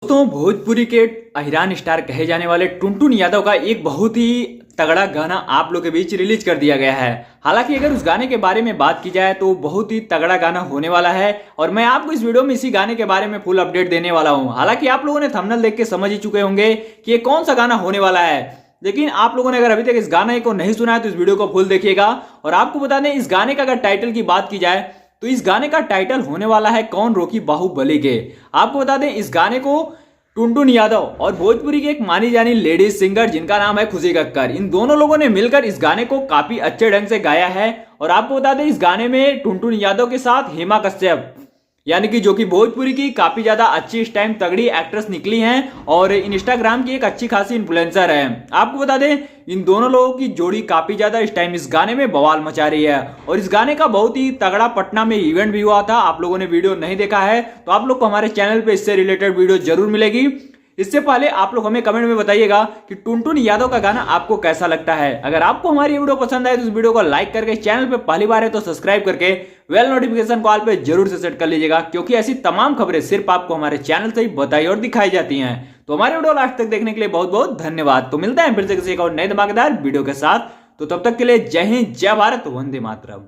दोस्तों, भोजपुरी के अहिरान स्टार कहे जाने वाले टुनटुन यादव का एक बहुत ही तगड़ा गाना आप लोग के बीच रिलीज कर दिया गया है। हालांकि अगर उस गाने के बारे में बात की जाए तो बहुत ही तगड़ा गाना होने वाला है और मैं आपको इस वीडियो में इसी गाने के बारे में फुल अपडेट देने वाला हूं। हालांकि आप लोगों ने थंबनेल देख के समझ ही चुके होंगे कि ये कौन सा गाना होने वाला है, लेकिन आप लोगों ने अगर अभी तक इस गाने को नहीं सुना है तो इस वीडियो को फुल देखिएगा। और आपको बता दें, इस गाने का अगर टाइटल की बात की जाए तो इस गाने का टाइटल होने वाला है कौन रोकी बाहुबली के। आपको बता दें, इस गाने को टुनटुन यादव और भोजपुरी की एक मानी जानी लेडीज सिंगर जिनका नाम है खुशी कक्कर, इन दोनों लोगों ने मिलकर इस गाने को काफी अच्छे ढंग से गाया है। और आपको बता दें, इस गाने में टुनटुन यादव के साथ हेमा कश्यप यानी कि जो कि भोजपुरी की काफी ज्यादा अच्छी इस टाइम तगड़ी एक्ट्रेस निकली हैं और इंस्टाग्राम की एक अच्छी खासी इन्फ्लुएंसर है। आपको बता दें, इन दोनों लोगों की जोड़ी काफी ज्यादा इस टाइम इस गाने में बवाल मचा रही है। और इस गाने का बहुत ही तगड़ा पटना में इवेंट भी हुआ था। आप लोगों ने वीडियो नहीं देखा है तो आप लोग को हमारे चैनल पे इससे रिलेटेड वीडियो जरूर मिलेगी। इससे पहले आप लोग हमें कमेंट में बताइएगा कि टुनटुन यादव का गाना आपको कैसा लगता है। अगर आपको हमारी वीडियो पसंद आए तो इस वीडियो को लाइक करके, चैनल पे पहली बार है तो सब्सक्राइब करके बेल नोटिफिकेशन कॉल पे जरूर से सेट कर लीजिएगा, क्योंकि ऐसी तमाम खबरें सिर्फ आपको हमारे चैनल से ही बताई और दिखाई जाती हैं। तो हमारे वीडियो लास्ट तक देखने के लिए बहुत बहुत धन्यवाद। तो मिलते हैं फिर से किसी एक और नए धमाकेदार वीडियो के साथ। तो तब तक के लिए जय हिंद, जय भारत, वंदे मातरम।